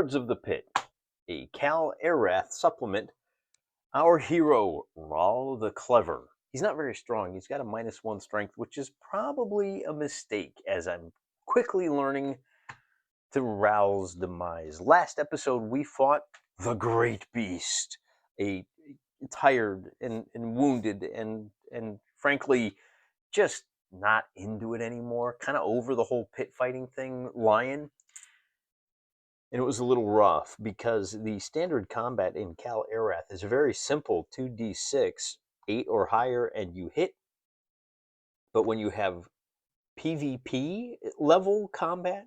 Lords of the Pit, a Kal-Arath supplement. Our hero, Rahl the Clever. He's not very strong. He's got a -1 strength, which is probably a mistake, as I'm quickly learning to Rahl's demise. Last episode, we fought the Great Beast, a tired and wounded and frankly just not into it anymore, kind of over the whole pit fighting thing, lion. And it was a little rough because the standard combat in Kal-Arath is a very simple 2d6, 8 or higher, and you hit. But when you have PvP level combat,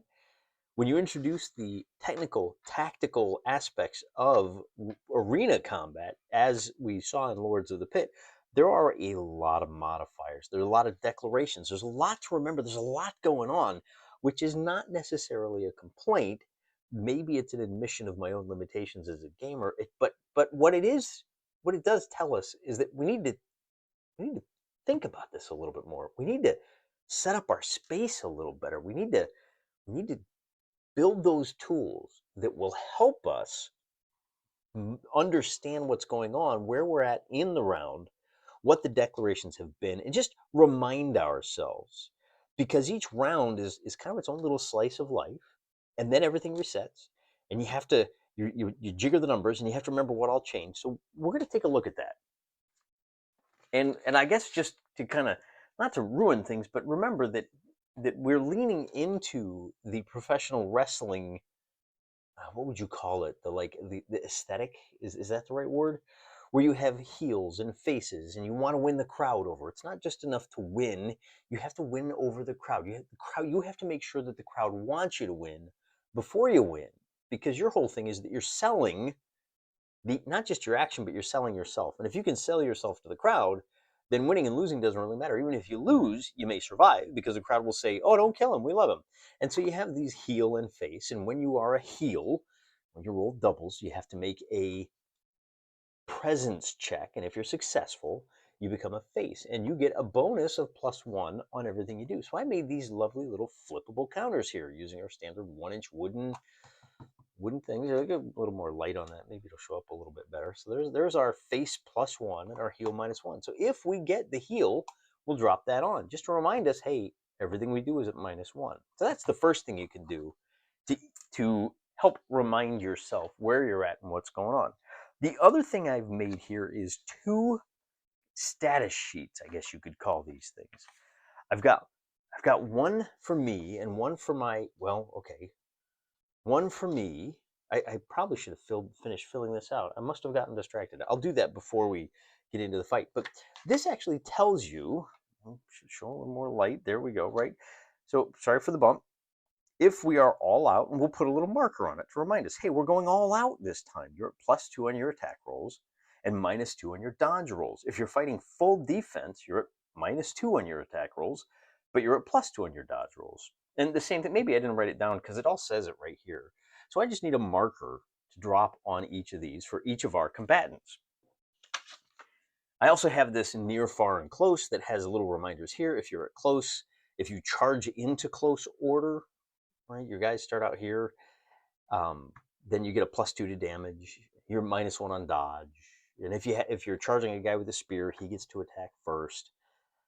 when you introduce the technical, tactical aspects of arena combat, as we saw in Lords of the Pit, there are a lot of modifiers. There are a lot of declarations. There's a lot to remember. There's a lot going on, which is not necessarily a complaint. Maybe it's an admission of my own limitations as a gamer. But what it does tell us is that we need to think about this a little bit more. We need to set up our space a little better. We need to build those tools that will help us understand what's going on, where we're at in the round, what the declarations have been, and just remind ourselves. Because each round is kind of its own little slice of life, and then everything resets, and you have to, you jigger the numbers, and you have to remember what all changed. So we're going to take a look at that. And I guess just to kind of, not to ruin things, but remember that we're leaning into the professional wrestling, what would you call it? The aesthetic, is that the right word? Where you have heels and faces and you want to win the crowd over. It's not just enough to win, you have to win over the crowd. You have to make sure that the crowd wants you to win before you win, because your whole thing is that you're selling not just your action, but you're selling yourself. And if you can sell yourself to the crowd, then winning and losing doesn't really matter. Even if you lose, you may survive because the crowd will say, "Oh, don't kill him, we love him." And so you have these heel and face. And when you are a heel, when you roll doubles, you have to make a presence check. And if you're successful, you become a face. And you get a bonus of +1 on everything you do. So I made these lovely little flippable counters here using our standard 1-inch wooden things. I'll get a little more light on that. Maybe it'll show up a little bit better. So there's our face +1 and our heel -1. So if we get the heel, we'll drop that on just to remind us, hey, everything we do is at -1. So that's the first thing you can do to help remind yourself where you're at and what's going on. The other thing I've made here is 2 status sheets, I guess you could call these things. I've got one for me and one for my, one for me. I probably should have finished filling this out. I must have gotten distracted. I'll do that before we get into the fight. But this actually tells you, should show a little more light. There we go, right? So sorry for the bump. If we are all out, and we'll put a little marker on it to remind us, hey, we're going all out this time. You're at +2 on your attack rolls and -2 on your dodge rolls. If you're fighting full defense, you're at -2 on your attack rolls, but you're at +2 on your dodge rolls. And the same thing, maybe I didn't write it down because it all says it right here. So I just need a marker to drop on each of these for each of our combatants. I also have this near, far, and close that has little reminders here. If you're at close, if you charge into close order, right, your guys start out here, then you get a +2 to damage. You're -1 on dodge. And if you're charging a guy with a spear, he gets to attack first.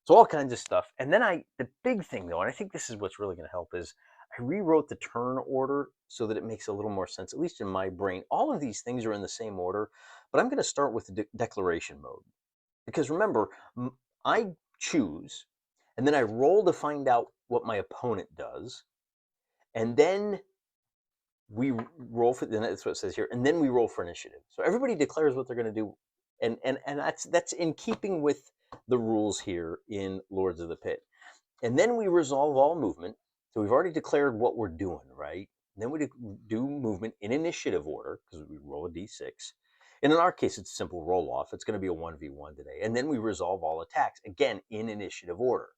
So all kinds of stuff. And then the big thing though, and I think this is what's really going to help, is I rewrote the turn order so that it makes a little more sense, at least in my brain. All of these things are in the same order, but I'm going to start with the declaration mode. Because remember, I choose, and then I roll to find out what my opponent does, and then we roll for, and that's what it says here, and then we roll for initiative. So everybody declares what they're going to do, and that's in keeping with the rules here in Lords of the Pit. And then we resolve all movement. So we've already declared what we're doing, right? And then we do movement in initiative order because we roll a d6. And in our case, it's simple roll off. It's going to be a 1v1 today. And then we resolve all attacks, again, in initiative order.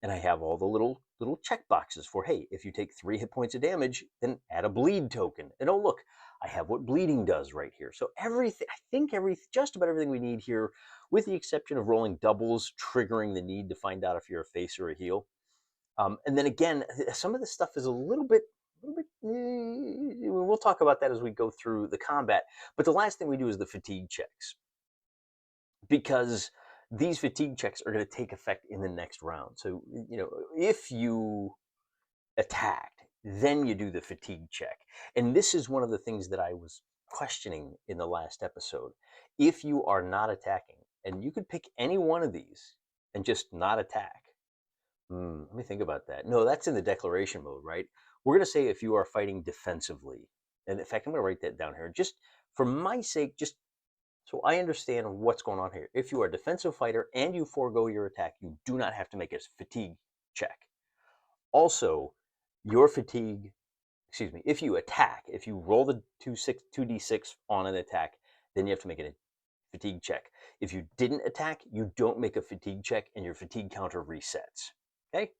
And I have all the little check boxes for, hey, if you take 3 hit points of damage, then add a bleed token. And oh, look, I have what bleeding does right here. So everything, I think just about everything we need here, with the exception of rolling doubles, triggering the need to find out if you're a face or a heel. And then again, some of this stuff is a little bit We'll talk about that as we go through the combat. But the last thing we do is the fatigue checks, because these fatigue checks are going to take effect in the next round. So, if you attacked, then you do the fatigue check. And this is one of the things that I was questioning in the last episode. If you are not attacking, and you could pick any one of these and just not attack. Let me think about that. No, that's in the declaration mode, right? We're going to say if you are fighting defensively. And in fact, I'm going to write that down here. Just for my sake, just so I understand what's going on here. If you are a defensive fighter and you forego your attack, you do not have to make a fatigue check. Also, your fatigue, if you attack, if you roll the 2d6 on an attack, then you have to make a fatigue check. If you didn't attack, you don't make a fatigue check and your fatigue counter resets. Okay?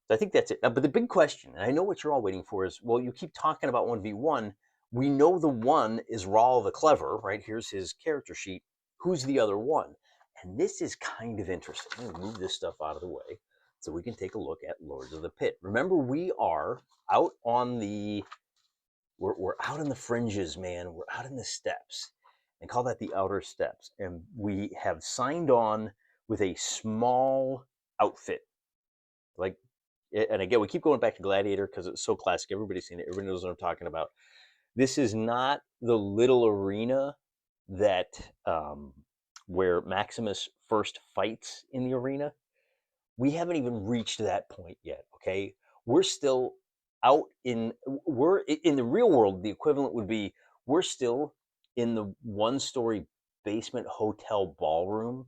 So I think that's it. But the big question, and I know what you're all waiting for, is, well, you keep talking about 1v1. We know the one is Rawl the Clever, right? Here's his character sheet. Who's the other one? And this is kind of interesting. I'm going to move this stuff out of the way so we can take a look at Lords of the Pit. Remember, we are out on the, we're out in the fringes, man. We're out in the steppes. And call that the outer steppes. And we have signed on with a small outfit. Like, and again, we keep going back to Gladiator because it's so classic. Everybody's seen it. Everybody knows what I'm talking about. This is not the little arena that where Maximus first fights in the arena. We haven't even reached that point yet. Okay, we're still out we're in the real world. The equivalent would be we're still in the one-story basement hotel ballroom.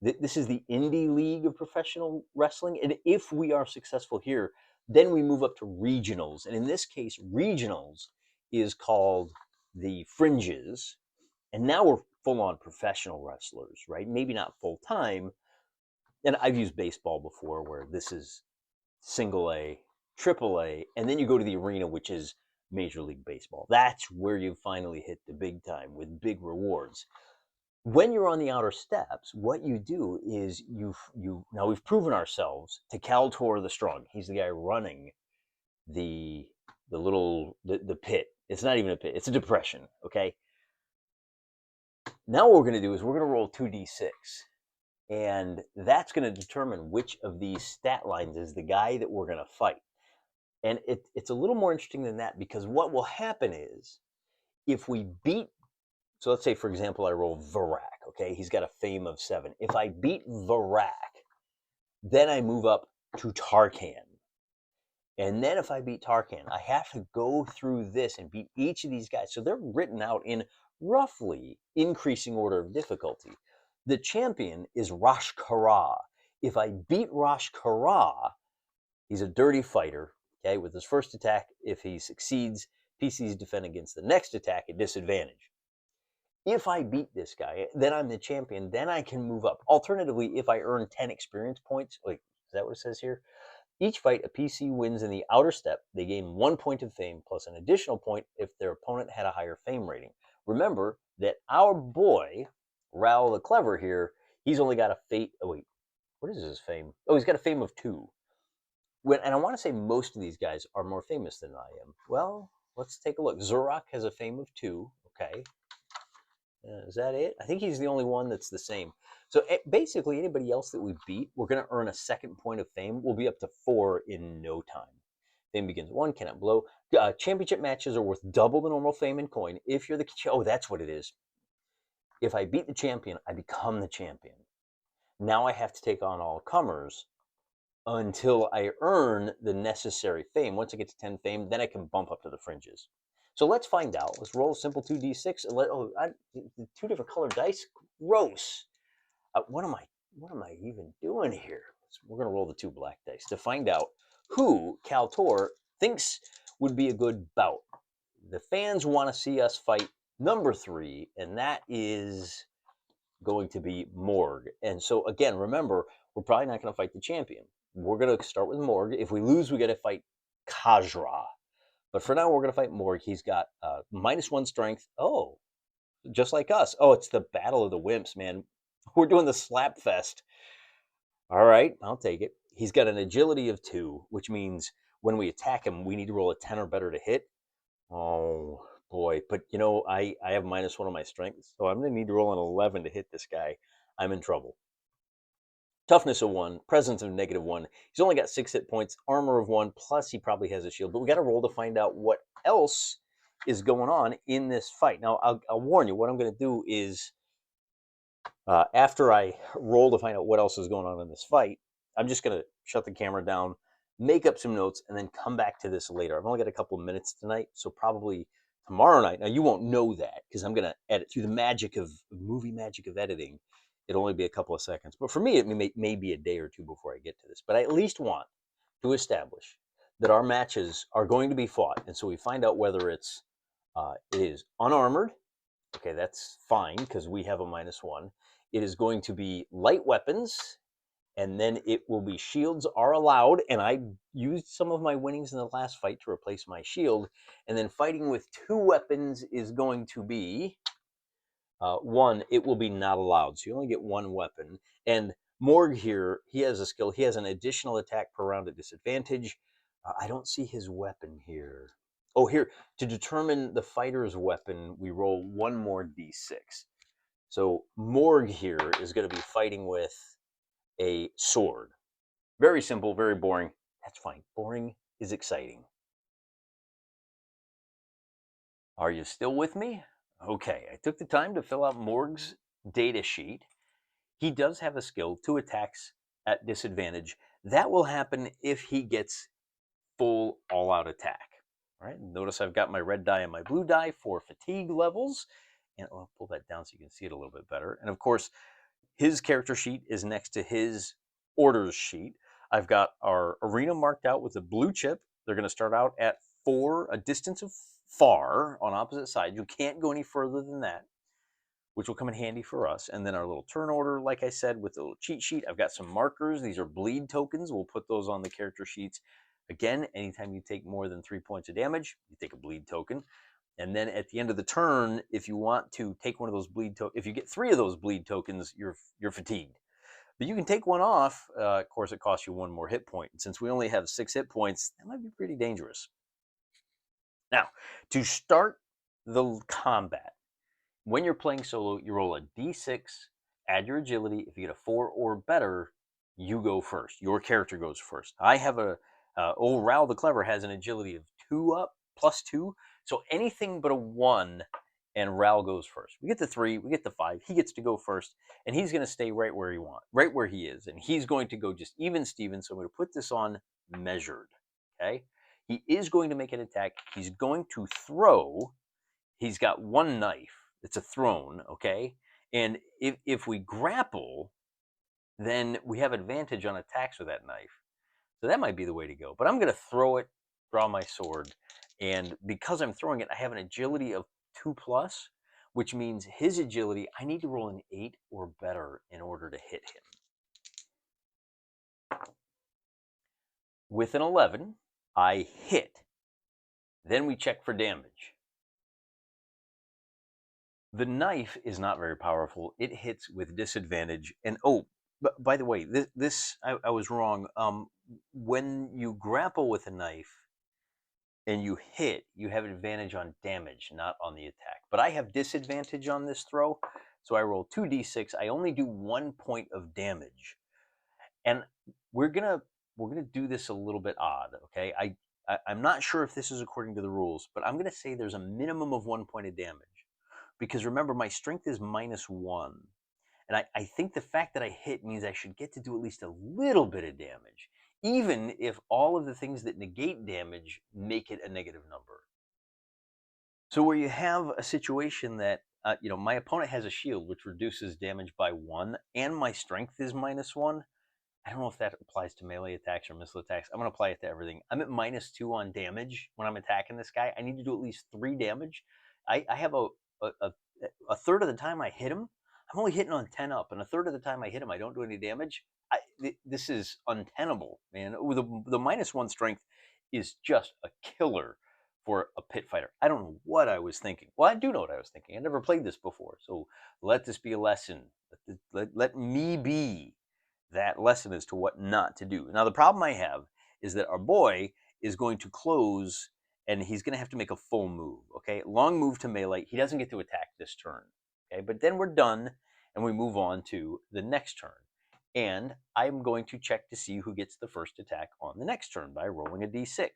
This is the Indie League of Professional Wrestling. And if we are successful here, then we move up to regionals. And in this case, regionals is called the fringes. And now we're full-on professional wrestlers, right? Maybe not full-time. And I've used baseball before where this is single A, triple A, and then you go to the arena, which is Major League Baseball. That's where you finally hit the big time with big rewards. When you're on the outer steps, what you do is now we've proven ourselves to Kal-Arath the Strong. He's the guy running the pit. It's not even a pit, it's a depression, okay? Now what we're going to do is we're going to roll 2d6. And that's going to determine which of these stat lines is the guy that we're going to fight. And it's a little more interesting than that, because what will happen is if we beat, so let's say, for example, I roll Varak, okay? He's got a fame of 7. If I beat Varak, then I move up to Tarkan. And then if I beat Tarkan, I have to go through this and beat each of these guys. So they're written out in roughly increasing order of difficulty. The champion is Rosh Kara. If I beat Rosh Kara, he's a dirty fighter, okay? With his first attack, if he succeeds, PCs defend against the next attack at disadvantage. If I beat this guy, then I'm the champion. Then I can move up. Alternatively, if I earn 10 experience points, wait, is that what it says here? Each fight a PC wins in the outer step, they gain 1 point of fame plus an additional point if their opponent had a higher fame rating. Remember that our boy, Rawl the Clever here, he's only got a fate. Oh, wait, what is his fame? Oh, he's got a fame of 2. And I want to say most of these guys are more famous than I am. Well, let's take a look. Zorak has a fame of 2. Okay. Is that it? I think he's the only one that's the same. So basically, anybody else that we beat, we're going to earn a 2nd point of fame. We'll be up to 4 in no time. Fame begins 1, cannot blow. Championship matches are worth double the normal fame and coin. If you're the... Oh, that's what it is. If I beat the champion, I become the champion. Now I have to take on all comers until I earn the necessary fame. Once I get to 10 fame, then I can bump up to the fringes. So let's find out. Let's roll a simple 2d6. And 2 different colored dice. Gross. What am I even doing here? We're going to roll the 2 black dice to find out who Kal-Arath thinks would be a good bout. The fans want to see us fight number 3, and that is going to be Morg. And so again, remember, we're probably not going to fight the champion. We're going to start with Morg. If we lose, we got to fight Kajra. But for now, we're going to fight Morg. He's got -1 strength. Oh, just like us. Oh, it's the Battle of the Wimps, man. We're doing the slap fest. All right, I'll take it. He's got an agility of 2, which means when we attack him, we need to roll a 10 or better to hit. Oh boy, but you know, I have -1 on my strength, so I'm gonna need to roll an 11 to hit this guy. I'm in trouble. Toughness of 1, presence of -1. He's only got 6 hit points, armor of 1, plus he probably has a shield. But we got to roll to find out what else is going on in this fight. Now, I'll warn you, what I'm going to do is after I roll to find out what else is going on in this fight, I'm just going to shut the camera down, make up some notes, and then come back to this later. I've only got a couple of minutes tonight, so probably tomorrow night. Now, you won't know that because I'm going to edit through the magic of movie magic of editing. It'll only be a couple of seconds. But for me, it may be a day or two before I get to this. But I at least want to establish that our matches are going to be fought. And so we find out whether it is unarmored. Okay, that's fine because we have a -1. It is going to be light weapons, and then it will be shields are allowed. And I used some of my winnings in the last fight to replace my shield. And then fighting with 2 weapons is going to be 1, it will be not allowed. So you only get 1 weapon. And Morg here, he has a skill. He has an additional attack per round at disadvantage. I don't see his weapon here. Oh, here, to determine the fighter's weapon, we roll 1 more d6. So Morg here is going to be fighting with a sword. Very simple, very boring. That's fine. Boring is exciting. Are you still with me? Okay, I took the time to fill out Morg's data sheet. He does have a skill, 2 attacks at disadvantage. That will happen if he gets full all-out attack. All right, notice I've got my red die and my blue die for fatigue levels. And I'll pull that down so you can see it a little bit better. And of course, his character sheet is next to his orders sheet. I've got our arena marked out with a blue chip. They're going to start out at 4, a distance of far on opposite sides. You can't go any further than that, which will come in handy for us. And then our little turn order, like I said, with the little cheat sheet. I've got some markers. These are bleed tokens. We'll put those on the character sheets. Again, anytime you take more than 3 points of damage, you take a bleed token. And then at the end of the turn, if you want to take one of those bleed tokens, if you get 3 of those bleed tokens, you're fatigued. But you can take one off. Of course, it costs you 1 more hit point. And since we only have 6 hit points, that might be pretty dangerous. Now, to start the combat, when you're playing solo, you roll a d6, add your agility. If you get a 4 or better, you go first. Your character goes first. I have old Ral the Clever has an agility of 2 up, +2. So anything but a 1, and Ral goes first. We get the 3, we get the 5. He gets to go first, and he's going to stay right where he is. And he's going to go just even Steven. So I'm going to put this on measured. Okay. He is going to make an attack. He's going to throw. He's got 1 knife. It's a thrown, okay? And if we grapple, then we have advantage on attacks with that knife. So that might be the way to go. But I'm going to throw it, draw my sword. And because I'm throwing it, I have an agility of 2+, which means his agility, I need to roll an 8 or better in order to hit him. With an 11, I hit. Then we check for damage. The knife is not very powerful. It hits with disadvantage. And oh, by the way, I was wrong. When you grapple with a knife and you hit, you have advantage on damage, not on the attack. But I have disadvantage on this throw, so I roll 2d6. I only do 1 point of damage, and we're gonna do this a little bit odd. Okay, I'm not sure if this is according to the rules, but I'm gonna say there's a minimum of 1 point of damage. Because remember, my strength is -1. And I think the fact that I hit means I should get to do at least a little bit of damage, even if all of the things that negate damage make it a negative number. So where you have a situation that, my opponent has a shield, which reduces damage by 1, and my strength is -1. I don't know if that applies to melee attacks or missile attacks. I'm going to apply it to everything. I'm at -2 on damage when I'm attacking this guy. I need to do at least 3 damage. I have a third of the time I hit him, I'm only hitting on 10 up, and a third of the time I hit him, I don't do any damage. This is untenable, man. The -1 strength is just a killer for a pit fighter. I don't know what I was thinking. Well, I do know what I was thinking. I never played this before, so let this be a lesson. Let me be that lesson as to what not to do. Now, the problem I have is that our boy is going to close and he's going to have to make a full move. Okay, long move to melee. He doesn't get to attack this turn. Okay, but then we're done and we move on to the next turn. And I'm going to check to see who gets the first attack on the next turn by rolling a d6.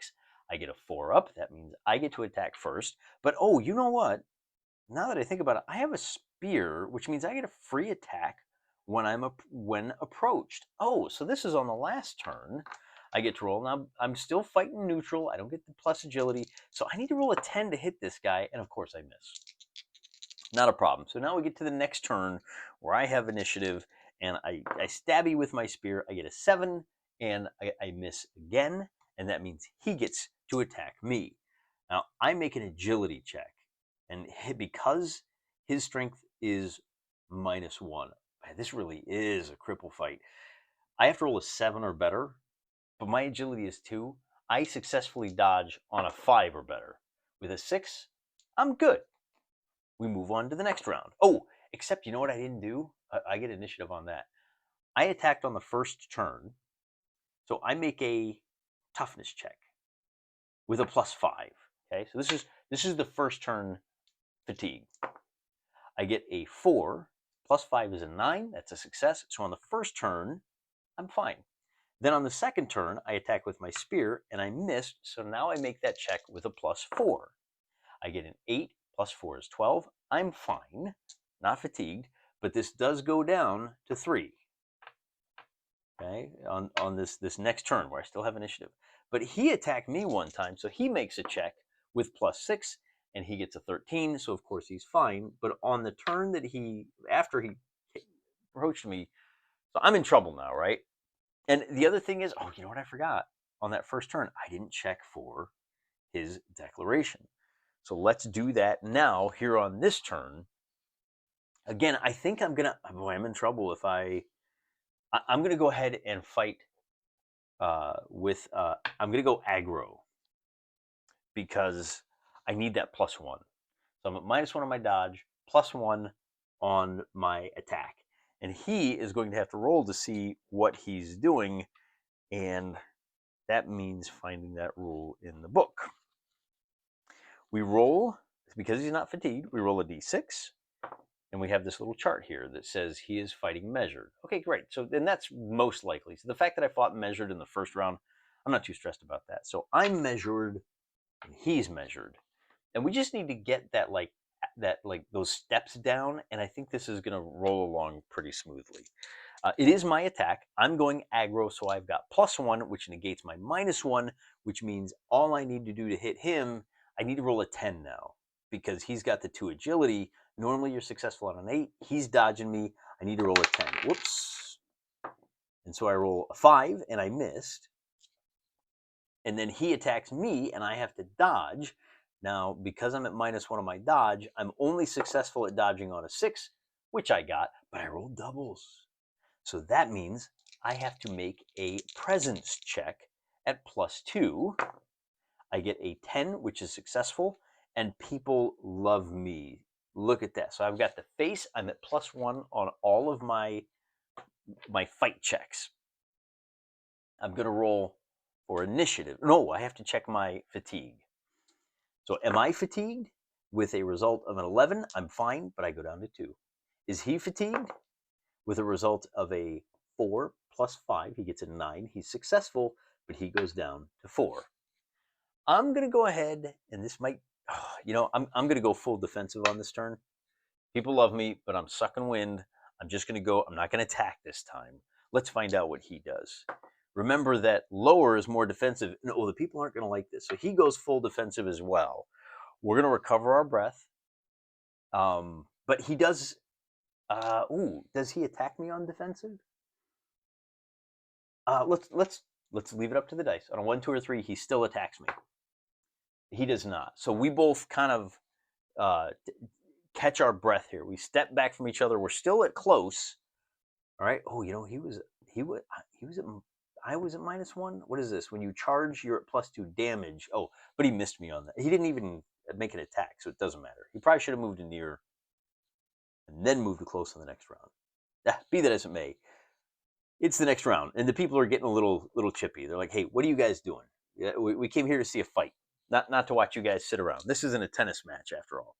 I get a 4 up. That means I get to attack first. But oh, you know what? Now that I think about it, I have a spear, which means I get a free attack when approached. Oh, so this is on the last turn. I get to roll. Now I'm still fighting neutral. I don't get the plus agility. So I need to roll a 10 to hit this guy. And of course I miss. Not a problem. So now we get to the next turn where I have initiative and I stabby with my spear. I get a 7 and I miss again. And that means he gets to attack me. Now I make an agility check. And because his strength is -1, this really is a cripple fight. I have to roll a 7 or better, but my agility is 2. I successfully dodge on a 5 or better. With a 6, I'm good. We move on to the next round. Oh, except you know what I didn't do? I get initiative on that. I attacked on the first turn, so I make a toughness check with a +5. Okay, so this is the first turn fatigue. I get a 4, +5 is a 9, that's a success. So on the first turn, I'm fine. Then on the second turn, I attack with my spear and I missed, so now I make that check with a +4. I get an 8, +4 is 12. I'm fine, not fatigued, but this does go down to 3. Okay, on this next turn where I still have initiative. But he attacked me one time, so he makes a check with +6, and he gets a 13, so of course he's fine. But on the turn that after he approached me, so I'm in trouble now, right? And the other thing is, oh, you know what I forgot? On that first turn, I didn't check for his declaration. So let's do that now here on this turn. Again, I think I'm in trouble if I'm gonna go ahead and fight with, I'm gonna go aggro because I need that +1. So I'm at -1 on my dodge, +1 on my attack. And he is going to have to roll to see what he's doing, and that means finding that rule in the book. We roll, because he's not fatigued, we roll a d6, and we have this little chart here that says he is fighting measured. Okay, great. So then that's most likely. So the fact that I fought measured in the first round, I'm not too stressed about that. So I'm measured, and he's measured. And we just need to get that those steps down, and I think this is going to roll along pretty smoothly. It is my attack. I'm going aggro, so I've got +1, which negates my -1, which means all I need to do to hit him, I need to roll a 10 now because he's got the 2 agility. Normally you're successful on an 8. He's dodging me. I need to roll a 10. Whoops. And so I roll a 5, and I missed. And then he attacks me, and I have to dodge. Now, because I'm at -1 on my dodge, I'm only successful at dodging on a 6, which I got, but I rolled doubles. So that means I have to make a presence check at +2. I get a 10, which is successful, and people love me. Look at that. So I've got the face. I'm at +1 on all of my fight checks. I'm going to roll for initiative. No, I have to check my fatigue. So am I fatigued? With a result of an 11, I'm fine, but I go down to 2. Is he fatigued? With a result of a 4 + 5, he gets a 9. He's successful, but he goes down to 4. I'm going to go ahead, and this might, I'm going to go full defensive on this turn. People love me, but I'm sucking wind. I'm just going to go, I'm not going to attack this time. Let's find out what he does. Remember that lower is more defensive. No, the people aren't going to like this. So he goes full defensive as well. We're going to recover our breath. But he does, does he attack me on defensive? Let's leave it up to the dice. On a 1, 2, or 3, he still attacks me. He does not. So we both kind of catch our breath here. We step back from each other. We're still at close. All right. Oh, he was at, I was at -1. What is this? When you charge, you're at +2 damage. Oh, but he missed me on that. He didn't even make an attack, so it doesn't matter. He probably should have moved to near and then moved to close in the next round. Be that as it may, It's the next round, and the people are getting a little chippy. They're like, "Hey, what are you guys doing? Yeah, we came here to see a fight, not to watch you guys sit around. This isn't a tennis match after all."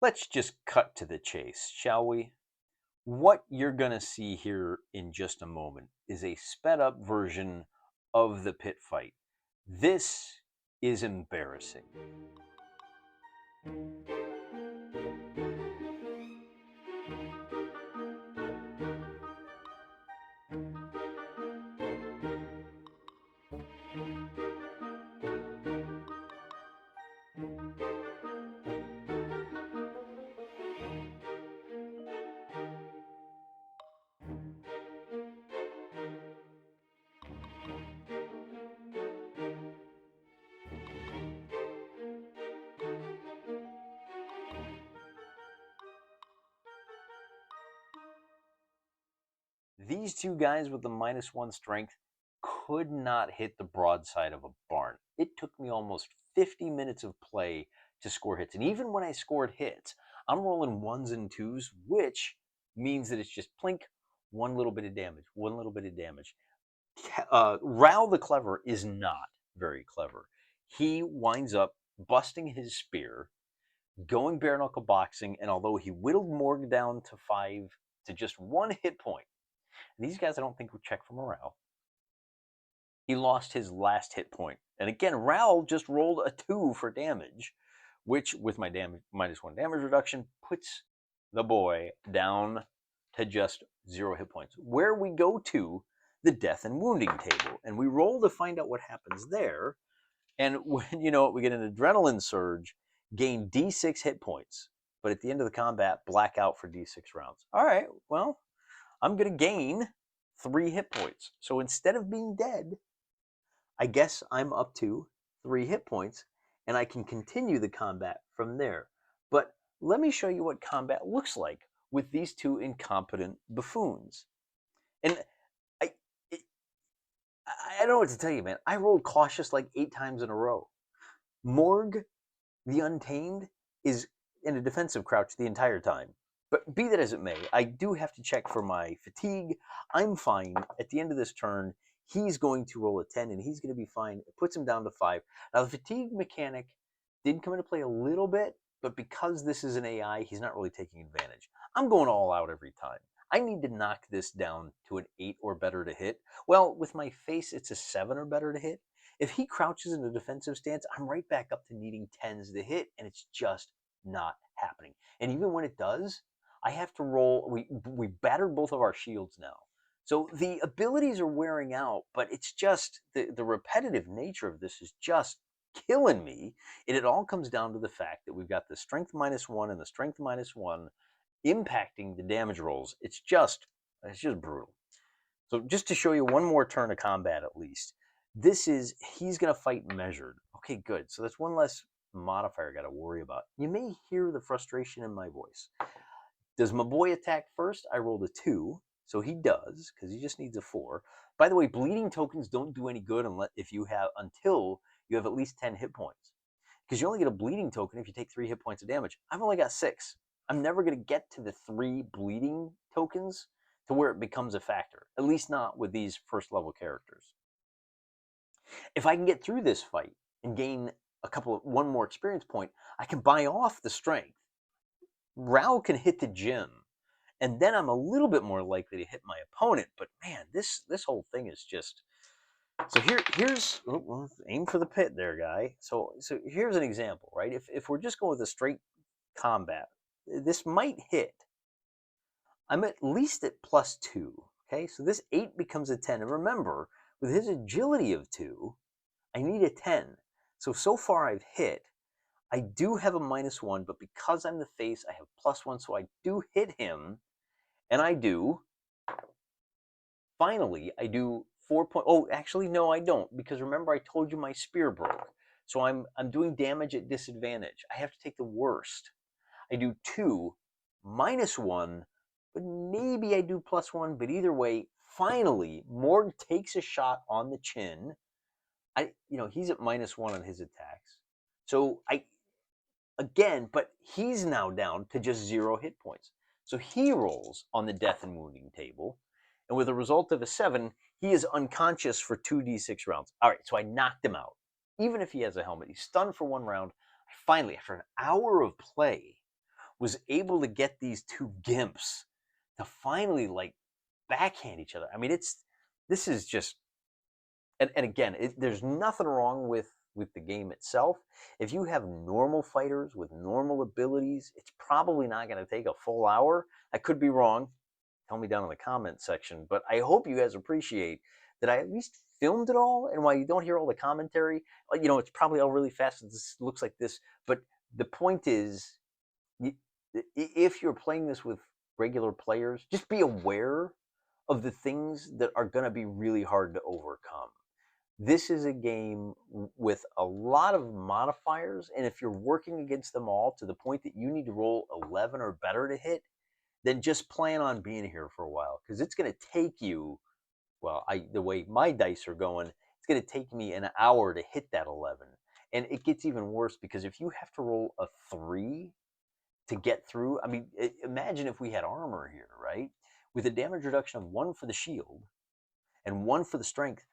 Let's just cut to the chase, shall we? What you're going to see here in just a moment is a sped up version of the pit fight. This is embarrassing. These two guys with the -1 strength could not hit the broadside of a barn. It took me almost 50 minutes of play to score hits. And even when I scored hits, I'm rolling ones and twos, which means that it's just plink, one little bit of damage, one little bit of damage. Ral the Clever is not very clever. He winds up busting his spear, going bare knuckle boxing, and although he whittled Morg down to 5 to just 1 hit point, these guys I don't think would check for morale. He lost his last hit point. And again, Ral just rolled a 2 for damage, which with my damage -1 damage reduction puts the boy down to just 0 hit points. Where we go to the death and wounding table, and we roll to find out what happens there. And when you know we get an adrenaline surge, gain D6 hit points, but at the end of the combat, black out for D6 rounds. All right, well, I'm going to gain 3 hit points. So instead of being dead, I guess I'm up to 3 hit points, and I can continue the combat from there. But let me show you what combat looks like with these two incompetent buffoons. And I, it, I don't know what to tell you, man. I rolled cautious like 8 times in a row. Morg, the Untamed, is in a defensive crouch the entire time. But be that as it may, I do have to check for my fatigue. I'm fine. At the end of this turn, he's going to roll a 10 and he's going to be fine. It puts him down to 5. Now, the fatigue mechanic did come into play a little bit, but because this is an AI, he's not really taking advantage. I'm going all out every time. I need to knock this down to an 8 or better to hit. Well, with my face, it's a 7 or better to hit. If he crouches in a defensive stance, I'm right back up to needing 10s to hit, and it's just not happening. And even when it does, I have to roll. We battered both of our shields now. So the abilities are wearing out, but it's just the repetitive nature of this is just killing me. And it all comes down to the fact that we've got the strength -1 and the strength -1 impacting the damage rolls. It's just brutal. So just to show you one more turn of combat at least, this is he's gonna fight measured. Okay, good. So that's one less modifier I got to worry about. You may hear the frustration in my voice. Does my boy attack first? I rolled a 2, so he does, because he just needs a 4. By the way, bleeding tokens don't do any good until you have at least 10 hit points. Because you only get a bleeding token if you take 3 hit points of damage. I've only got 6. I'm never going to get to the 3 bleeding tokens to where it becomes a factor. At least not with these first level characters. If I can get through this fight and gain one more experience point, I can buy off the strength. Ral can hit the gym, and then I'm a little bit more likely to hit my opponent. But man, this whole thing is just so here's aim for the pit there, guy. So here's an example, right? If we're just going with a straight combat, this might hit. I'm at least at +2. Okay, so this 8 becomes a 10. And remember, with his agility of 2, I need a 10. So far I've hit. I do have a -1, but because I'm the face, I have +1, so I do hit him, and I do. Finally, I do 4 point. Oh, actually, no, I don't, because remember I told you my spear broke, so I'm doing damage at disadvantage. I have to take the worst. I do 2 -1, but maybe I do +1. But either way, finally, Morg takes a shot on the chin. He's at -1 on his attacks, so again, but he's now down to just 0 hit points. So he rolls on the death and wounding table, and with a result of a 7, he is unconscious for 2d6 rounds. All right, so I knocked him out. Even if he has a helmet, he's stunned for 1 round. I finally, after an hour of play, was able to get these two gimps to finally like backhand each other. I mean, this is just, and again, there's nothing wrong with the game itself. If you have normal fighters with normal abilities, it's probably not going to take a full hour. I could be wrong. Tell me down in the comments section. But I hope you guys appreciate that I at least filmed it all. And while you don't hear all the commentary, it's probably all really fast. It looks like this. But the point is, if you're playing this with regular players, just be aware of the things that are going to be really hard to overcome. This is a game with a lot of modifiers, and if you're working against them all to the point that you need to roll 11 or better to hit, then just plan on being here for a while, because it's going to take you, well, the way my dice are going, it's going to take me an hour to hit that 11. And it gets even worse, because if you have to roll a 3 to get through, I mean, imagine if we had armor here, right? With a damage reduction of 1 for the shield and 1 for the strength,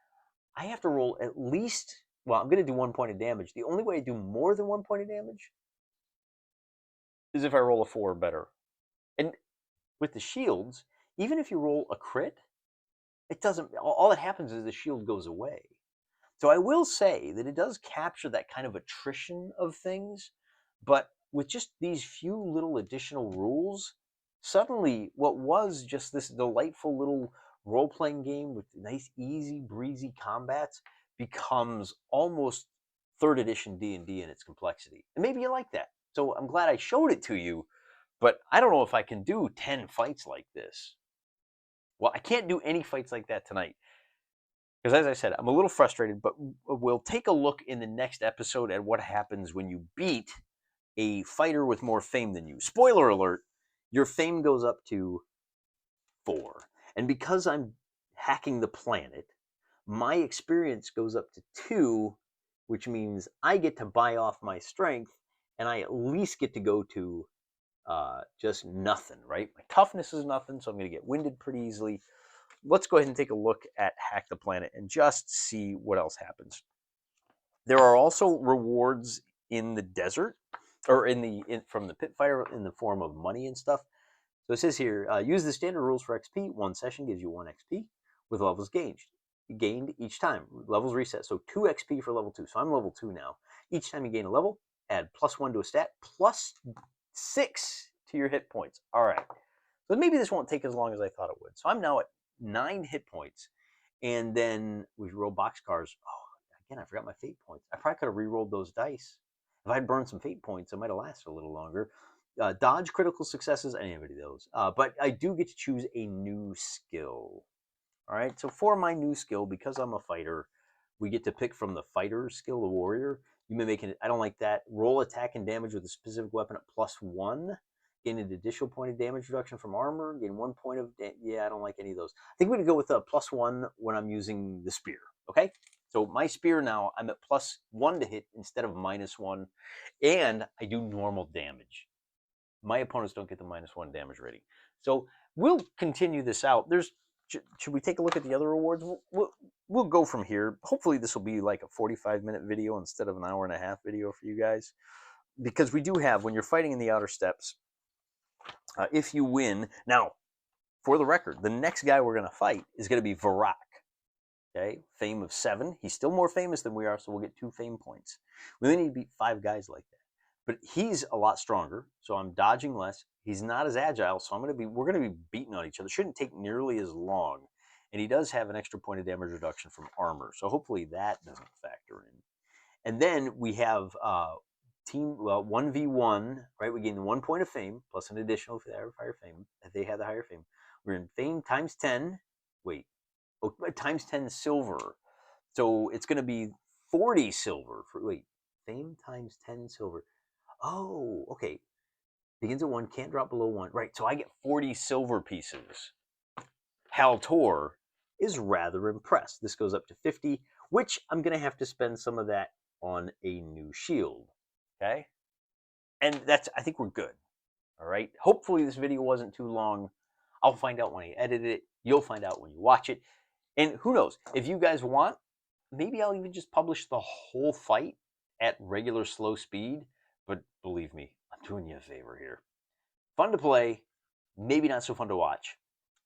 I have to roll at least, well, I'm going to do 1 point of damage. The only way I do more than 1 point of damage is if I roll a 4 or better. And with the shields, even if you roll a crit, it doesn't, all that happens is the shield goes away. So I will say that it does capture that kind of attrition of things, but with just these few little additional rules, suddenly what was just this delightful little role-playing game with nice, easy, breezy combats becomes almost 3rd edition D&D in its complexity. And maybe you like that. So I'm glad I showed it to you, but I don't know if I can do 10 fights like this. Well, I can't do any fights like that tonight, because as I said, I'm a little frustrated, but we'll take a look in the next episode at what happens when you beat a fighter with more fame than you. Spoiler alert, your fame goes up to 4. And because I'm hacking the planet, my experience goes up to 2, which means I get to buy off my strength, and I at least get to go to just nothing, right? My toughness is nothing, so I'm going to get winded pretty easily. Let's go ahead and take a look at Hack the Planet and just see what else happens. There are also rewards in the desert, or from the pit fire, in the form of money and stuff. So it says here, use the standard rules for XP. 1 session gives you 1 XP with levels gained each time. Levels reset. So 2 XP for level 2. So I'm level 2 now. Each time you gain a level, add +1 to a stat, +6 to your hit points. All right. So maybe this won't take as long as I thought it would. So I'm now at 9 hit points. And then we roll boxcars. Oh, again, I forgot my fate points. I probably could have re-rolled those dice. If I'd burned some fate points, it might have lasted a little longer. Dodge critical successes, any of those. But I do get to choose a new skill. All right, so for my new skill, because I'm a fighter, we get to pick from the fighter skill, the warrior. You may make it, I don't like that. Roll attack and damage with a specific weapon at +1. Gain an additional point of damage reduction from armor. Gain 1 point of, yeah, I don't like any of those. I think we're going to go with a +1 when I'm using the spear, okay? So my spear now, I'm at +1 to hit instead of -1. And I do normal damage. My opponents don't get the -1 damage rating. So we'll continue this out. Should we take a look at the other rewards? We'll go from here. Hopefully this will be like a 45-minute video instead of an hour-and-a-half video for you guys. Because we do have, when you're fighting in the outer steppes, if you win, now, for the record, the next guy we're going to fight is going to be Varak. Okay, fame of 7. He's still more famous than we are, so we'll get 2 fame points. We only need to beat 5 guys like that. But he's a lot stronger, so I'm dodging less. He's not as agile, so we're going to be beating on each other. Shouldn't take nearly as long. And he does have an extra point of damage reduction from armor, so hopefully that doesn't factor in. And then we have 1v1, right? We gain 1 point of fame, plus an additional if they have higher fame. If they have the higher fame. We're in fame times 10. Wait. Oh, times 10 silver. So it's going to be 40 silver. Fame times 10 silver. Oh, okay. Begins at 1, can't drop below 1. Right, so I get 40 silver pieces. Haltor is rather impressed. This goes up to 50, which I'm going to have to spend some of that on a new shield. Okay? And I think we're good. All right. Hopefully this video wasn't too long. I'll find out when I edit it. You'll find out when you watch it. And who knows, if you guys want, maybe I'll even just publish the whole fight at regular slow speed. But believe me, I'm doing you a favor here. Fun to play, maybe not so fun to watch.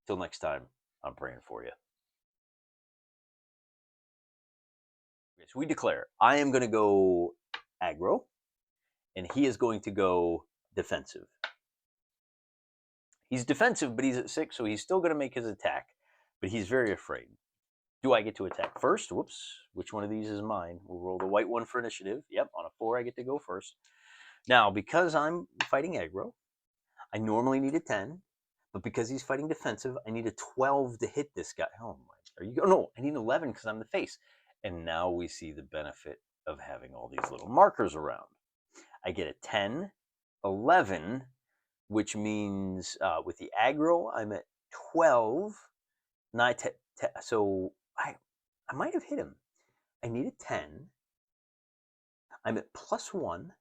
Till next time, I'm praying for you. Okay, so we declare I am going to go aggro, and he is going to go defensive. He's defensive, but he's at 6, so he's still going to make his attack, but he's very afraid. Do I get to attack first? Whoops. Which one of these is mine? We'll roll the white one for initiative. Yep, on a 4, I get to go first. Now, because I'm fighting aggro, I normally need a 10, but because he's fighting defensive, I need a 12 to hit this guy. Oh my, are you? No, I need an 11 because I'm the face. And now we see the benefit of having all these little markers around. I get a 10, 11, which means with the aggro, I'm at 12. So I might have hit him. I need a 10. I'm at +1,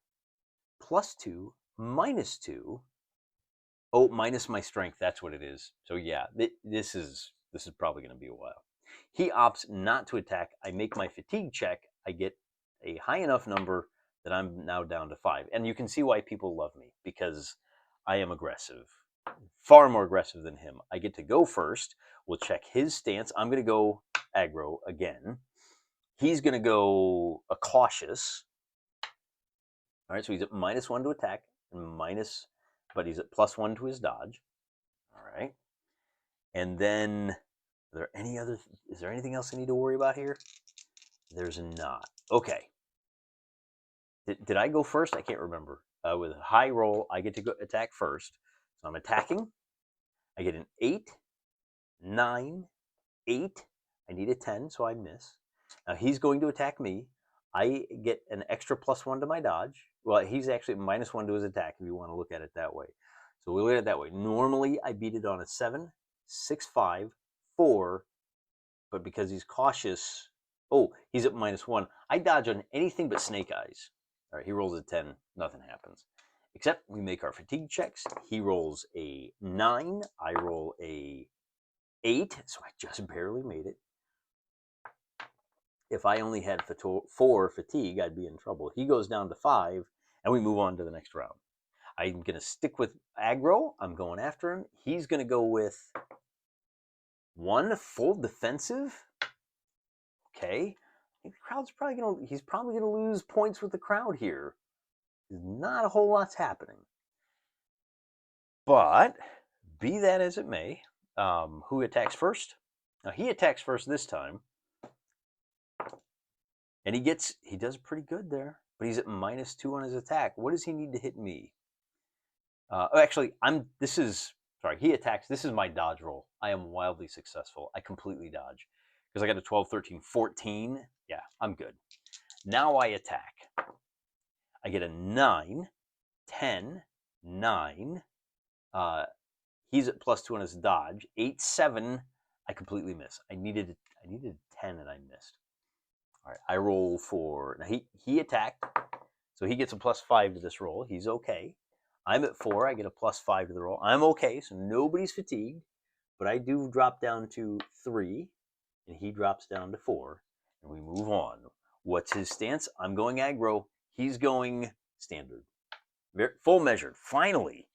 +2, -2. Oh, minus my strength. That's what it is. So yeah, this is probably going to be a while. He opts not to attack. I make my fatigue check. I get a high enough number that I'm now down to 5. And you can see why people love me, because I am aggressive. Far more aggressive than him. I get to go first. We'll check his stance. I'm going to go aggro again. He's going to go a cautious. All right, so he's at -1 to attack, and but he's at +1 to his dodge. All right. And then, is there anything else I need to worry about here? There's not. Okay. Did I go first? I can't remember. With a high roll, I get to go attack first. So I'm attacking. I get an 8, 9, 8. I need a 10, so I miss. Now he's going to attack me. I get an extra +1 to my dodge. Well, he's actually -1 to his attack if you want to look at it that way. So we look at it that way. Normally, I beat it on a 7, 6, 5, 4, but because he's cautious, oh, he's at -1. I dodge on anything but snake eyes. All right, he rolls a 10, nothing happens. Except we make our fatigue checks. He rolls a 9, I roll a 8, so I just barely made it. If I only had 4 fatigue, I'd be in trouble. He goes down to 5, and we move on to the next round. I'm going to stick with aggro. I'm going after him. He's going to go with 1 full defensive. Okay. I think the crowd's probably going to, he's probably going to lose points with the crowd here. There's not a whole lot's happening. But, be that as it may, who attacks first? Now, he attacks first this time. And he does pretty good there, but he's at -2 on his attack. What does he need to hit me? Actually, he attacks. This is my dodge roll. I am wildly successful. I completely dodge because I got a 12, 13, 14. Yeah, I'm good. Now I attack. I get a 9, 10, 9. He's at +2 on his dodge. 8, 7. I completely miss. I needed 10 and I missed. All right, I roll for, now he attacked, so he gets a +5 to this roll. He's okay. I'm at 4. I get a +5 to the roll. I'm okay, so nobody's fatigued, but I do drop down to 3, and he drops down to 4, and we move on. What's his stance? I'm going aggro. He's going standard. Full measured. Finally.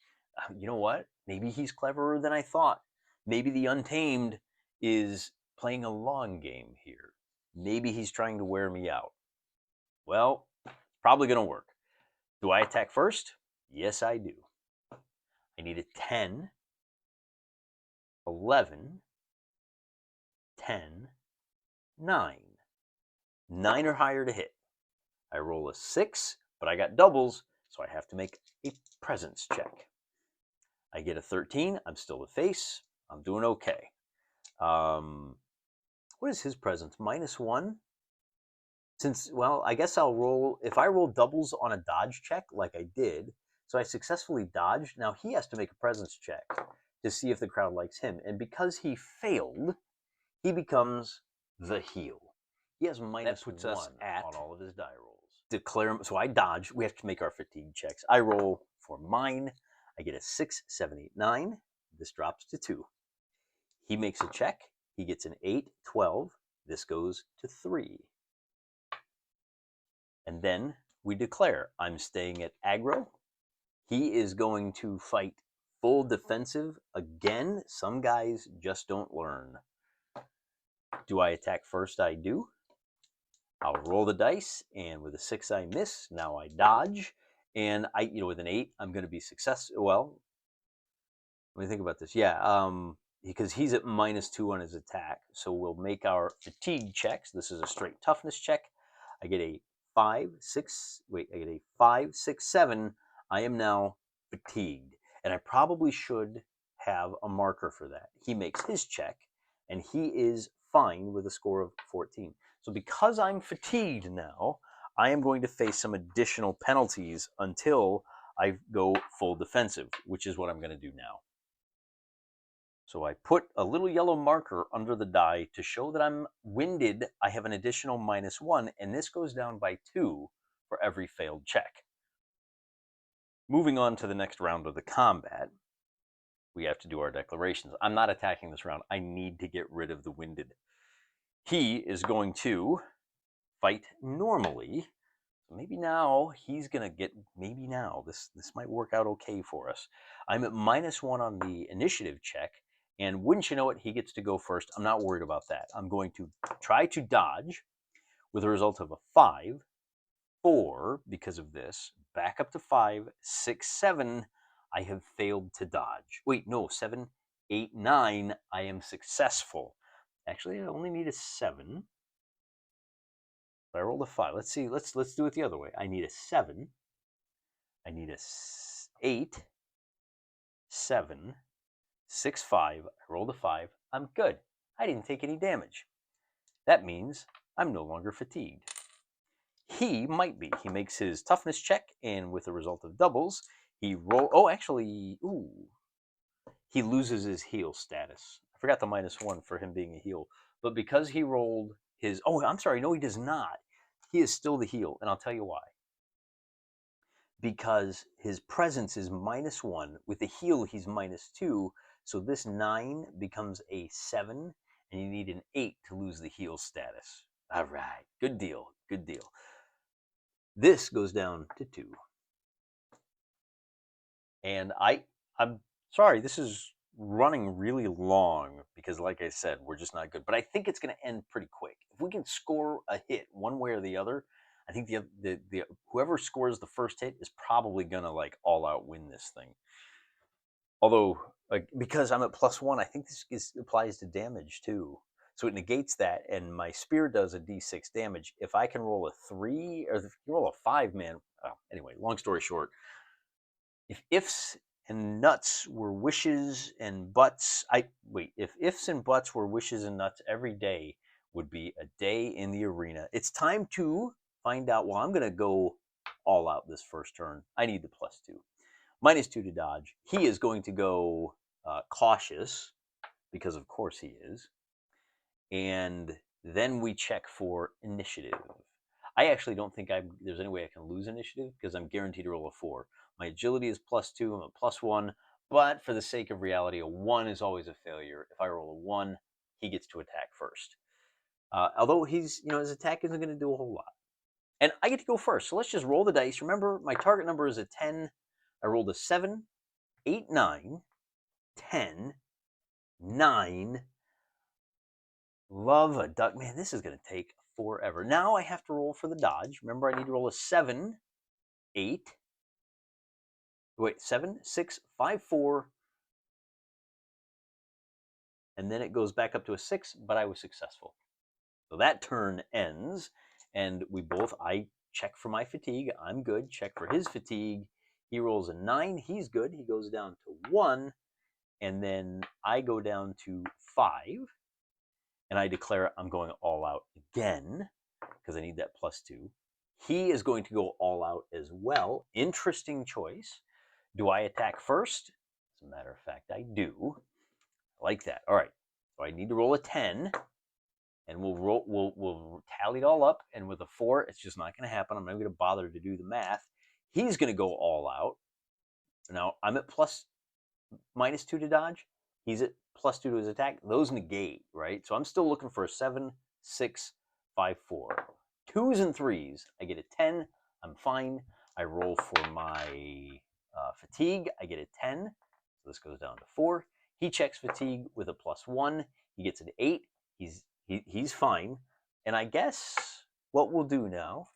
You know what? Maybe he's cleverer than I thought. Maybe the Untamed is playing a long game here. Maybe he's trying to wear me out. Well, it's probably going to work. Do I attack first? Yes, I do. I need a 10, 11, 10, 9. 9 or higher to hit. I roll a 6, but I got doubles, so I have to make a presence check. I get a 13. I'm still the face. I'm doing okay. What is his presence? -1? Since, well, I guess I'll roll, if I roll doubles on a dodge check like I did, so I successfully dodged, now he has to make a presence check to see if the crowd likes him. And because he failed, he becomes the heel. He has -1 on all of his die rolls. So I dodge. We have to make our fatigue checks. I roll for mine. I get a 6, 7, 8, 9. This drops to 2. He makes a check. He gets an 8, 12. This goes to 3. And then we declare I'm staying at aggro. He is going to fight full defensive. Again, some guys just don't learn. Do I attack first? I do. I'll roll the dice, and with a 6 I miss. Now I dodge, and with an 8 I'm going to be successful. Well, let me think about this. Yeah, because he's at -2 on his attack, so we'll make our fatigue checks. This is a straight toughness check. I get a 5, 6. Wait, I get a 5, 6, 7. I am now fatigued, and I probably should have a marker for that. He makes his check, and he is fine with a score of 14. So because I'm fatigued now, I am going to face some additional penalties until I go full defensive, which is what I'm going to do now. So I put a little yellow marker under the die to show that I'm winded. I have an additional -1, and this goes down by 2 for every failed check. Moving on to the next round of the combat, we have to do our declarations. I'm not attacking this round. I need to get rid of the winded. He is going to fight normally. Maybe now he's going to get, maybe now, this might work out okay for us. I'm at -1 on the initiative check, and wouldn't you know it, he gets to go first. I'm not worried about that. I'm going to try to dodge with a result of a 5, 4, because of this, back up to 5, 6, 7. I have failed to dodge. Wait, no, 7, 8, 9. I am successful. Actually, I only need a 7. But I rolled a 5. Let's see. Let's do it the other way. I need a 7. I need a 8, 7, 6, 5. I rolled a 5. I'm good. I didn't take any damage. That means I'm no longer fatigued. He might be. He makes his toughness check, and with a result of doubles, he he loses his heal status. I forgot the -1 for him being a heal. But because he rolled his... Oh, I'm sorry. No, he does not. He is still the heal, and I'll tell you why. Because his presence is -1. With the heal, he's -2. So this 9 becomes a 7, and you need an 8 to lose the heal status. All right. Good deal. Good deal. This goes down to 2. And I'm sorry, this is running really long because, like I said, we're just not good. But I think it's going to end pretty quick. If we can score a hit one way or the other, I think the whoever scores the first hit is probably going to like all out win this thing. Although, because I'm at +1, I think this applies to damage too. So it negates that, and my spear does a d6 damage. If I can roll a 3, or if you roll a 5, man. Anyway, long story short, if ifs and nuts were wishes and buts, if ifs and buts were wishes and nuts, every day would be a day in the arena. It's time to find out. Well, I'm going to go all out this first turn. I need the +2. -2 to dodge. He is going to go cautious, because of course he is. And then we check for initiative. I actually don't think there's any way I can lose initiative because I'm guaranteed to roll a 4. My agility is +2. I'm at +1. But for the sake of reality, a 1 is always a failure. If I roll a 1, he gets to attack first. Although his attack isn't going to do a whole lot. And I get to go first. So let's just roll the dice. Remember, my target number is a 10. I rolled a 7, 8, 9, 10, 9. Love a duck. Man, this is going to take forever. Now I have to roll for the dodge. Remember, I need to roll a 7, 8. Wait, 7, 6, 5, 4. And then it goes back up to a 6, but I was successful. So that turn ends, and I check for my fatigue. I'm good. Check for his fatigue. He rolls a 9. He's good. He goes down to 1. And then I go down to 5. And I declare I'm going all out again because I need that +2. He is going to go all out as well. Interesting choice. Do I attack first? As a matter of fact, I do. I like that. All right. So I need to roll a 10. And we'll tally it all up. And with a 4, it's just not going to happen. I'm not going to bother to do the math. He's going to go all out. Now I'm at minus 2 to dodge. He's at +2 to his attack. Those negate, right? So I'm still looking for a 7, 6, 5, 4. 2s and 3s. I get a 10. I'm fine. I roll for my fatigue. I get a 10. So this goes down to 4. He checks fatigue with a +1. He gets an 8. He's fine. And I guess what we'll do now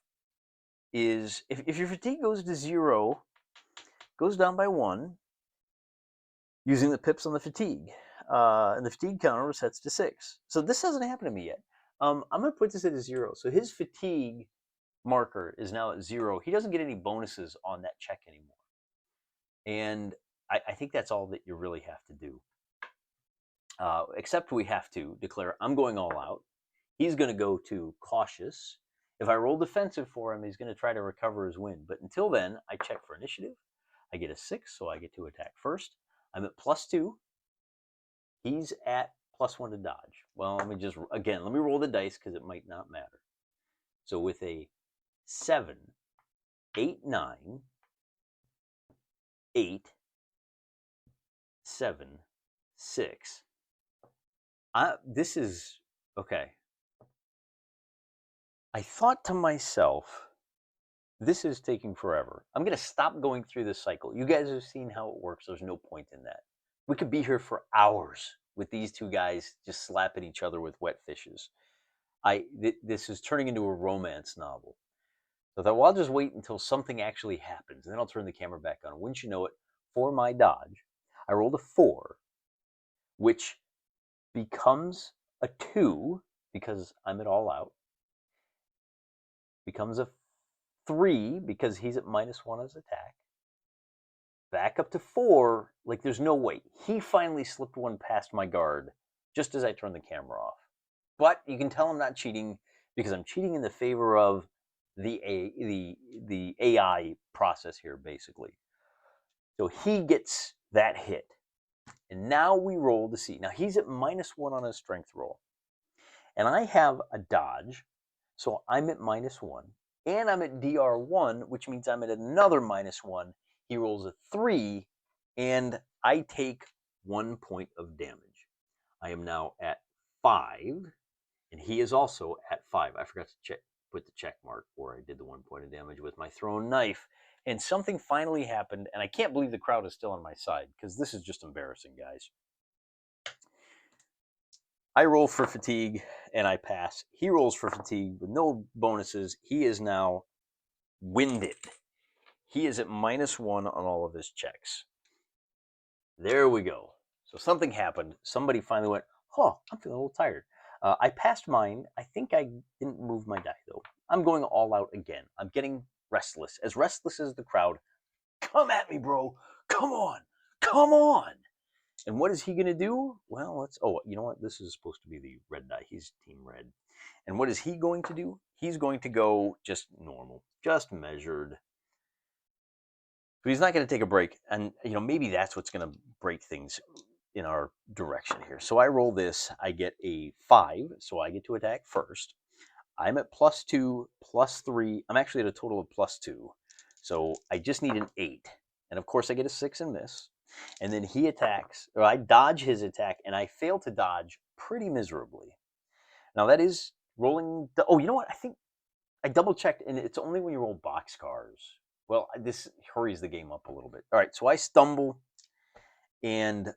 is if your fatigue goes to 0, goes down by 1, using the pips on the fatigue. And the fatigue counter resets to 6. So this hasn't happened to me yet. I'm going to put this at a 0. So his fatigue marker is now at 0. He doesn't get any bonuses on that check anymore. And I think that's all that you really have to do. Except we have to declare, I'm going all out. He's going to go to cautious. If I roll defensive for him, he's going to try to recover his win. But until then, I check for initiative. I get a 6, so I get to attack first. I'm at +2. He's at +1 to dodge. Well, let me roll the dice because it might not matter. So with a 7, 8, 9, 8, 7, 6. This is okay. I thought to myself, this is taking forever. I'm going to stop going through this cycle. You guys have seen how it works. There's no point in that. We could be here for hours with these two guys just slapping each other with wet fishes. This is turning into a romance novel. So I thought, well, I'll just wait until something actually happens, and then I'll turn the camera back on. Wouldn't you know it, for my dodge, I rolled a 4, which becomes a 2 because I'm at all out, becomes a 3 because he's at -1 as attack, back up to 4, like there's no way. He finally slipped one past my guard just as I turned the camera off. But you can tell I'm not cheating because I'm cheating in the favor of the AI process here, basically. So he gets that hit. And now we roll to see. Now he's at -1 on his strength roll. And I have a dodge, so I'm at -1. And I'm at DR1, which means I'm at another -1. He rolls a 3, and I take 1 point of damage. I am now at 5, and he is also at 5. I forgot to put the check mark where I did the 1 point of damage with my thrown knife. And something finally happened, and I can't believe the crowd is still on my side, because this is just embarrassing, guys. I roll for fatigue, and I pass. He rolls for fatigue with no bonuses. He is now winded. He is at -1 on all of his checks. There we go. So something happened. Somebody finally went, I'm feeling a little tired. I passed mine. I think I didn't move my die, though. I'm going all out again. I'm getting restless as the crowd. Come at me, bro. Come on. Come on. And what is he going to do? Well, you know what? This is supposed to be the red die. He's team red. And what is he going to do? He's going to go just normal, just measured. But he's not going to take a break. And, maybe that's what's going to break things in our direction here. So I roll this. I get a 5, so I get to attack first. I'm at +2, +3. I'm actually at a total of +2. So I just need an 8. And of course I get a 6 and miss. And then he attacks, or I dodge his attack, and I fail to dodge pretty miserably. Now that is rolling. You know what? I think I double checked, and it's only when you roll boxcars. Well, this hurries the game up a little bit. All right, so I stumble, and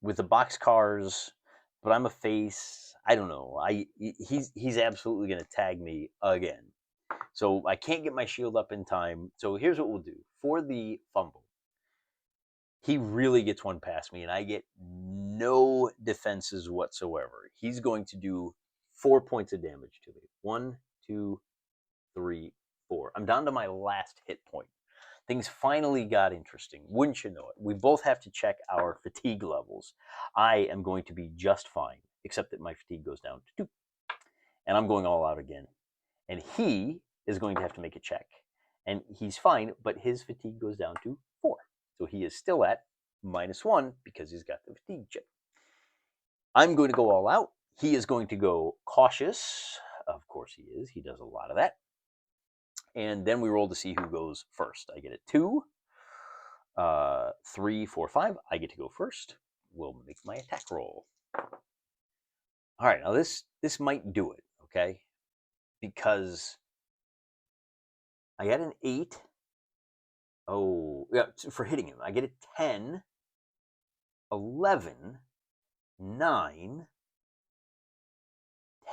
with the boxcars, but I'm a face. I don't know. He's absolutely going to tag me again. So I can't get my shield up in time. So here's what we'll do. For the fumble, he really gets one past me, and I get no defenses whatsoever. He's going to do 4 points of damage to me. 1, 2, 3, 4. I'm down to my last hit point. Things finally got interesting. Wouldn't you know it? We both have to check our fatigue levels. I am going to be just fine, except that my fatigue goes down to 2. And I'm going all out again. And he is going to have to make a check. And he's fine, but his fatigue goes down to 4. So he is still at -1 because he's got the fatigue check. I'm going to go all out. He is going to go cautious. Of course he is. He does a lot of that. And then we roll to see who goes first. I get a 2. 3, 4, 5. I get to go first. We'll make my attack roll. All right, now this might do it, okay? Because I got an 8. Oh, yeah, for hitting him. I get a 10, 11, 9,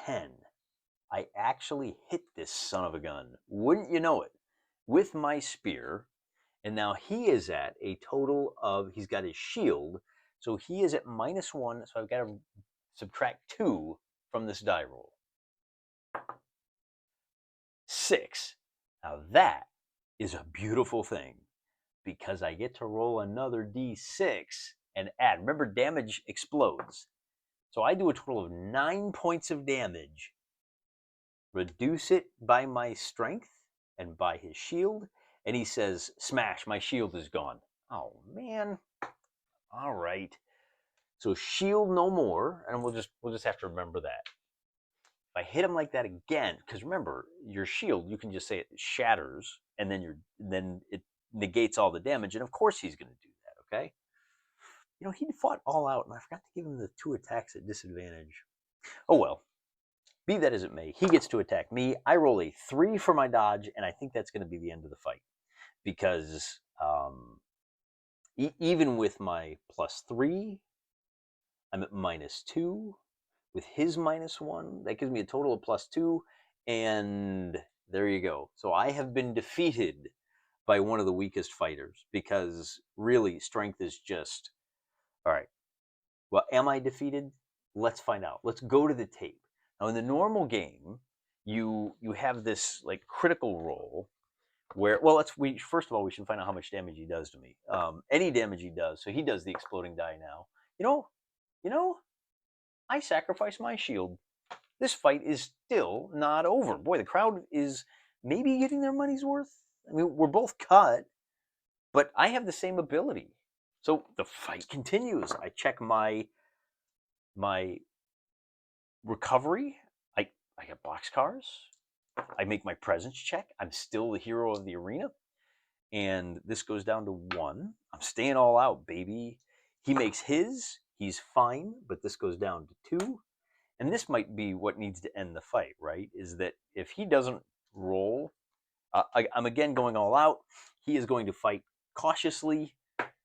10. I actually hit this son of a gun. Wouldn't you know it? With my spear. And now he is at a total of, he's got his shield. So he is at -1. So I've got to subtract 2 from this die roll. 6. Now that is a beautiful thing because I get to roll another d6 and add. Remember, damage explodes. So I do a total of 9 points of damage. Reduce it by my strength and by his shield. And he says, smash, my shield is gone. Oh, man. All right. So shield no more, and we'll just have to remember that. If I hit him like that again, because remember, your shield, you can just say it shatters, and then it negates all the damage, and of course he's going to do that, okay? You know, he fought all out, and I forgot to give him the 2 attacks at disadvantage. Oh, well. Be that as it may, he gets to attack me. I roll a 3 for my dodge, and I think that's going to be the end of the fight. Because even with my +3, I'm at -2. With his -1, that gives me a total of +2. And there you go. So I have been defeated by one of the weakest fighters. Because really, strength is just... All right. Well, am I defeated? Let's find out. Let's go to the tape. Now, in the normal game, you have this like critical roll where, well, first of all, we should find out how much damage he does to me. Any damage he does. So he does the exploding die now. You know, I sacrificed my shield. This fight is still not over. Boy, the crowd is maybe getting their money's worth. I mean, we're both cut, but I have the same ability. So the fight continues. I check my recovery. I get boxcars. I make my presence check. I'm still the hero of the arena. And this goes down to 1. I'm staying all out, baby. He makes his. He's fine, but this goes down to 2. And this might be what needs to end the fight, right? Is that if he doesn't roll, I'm again going all out. He is going to fight cautiously,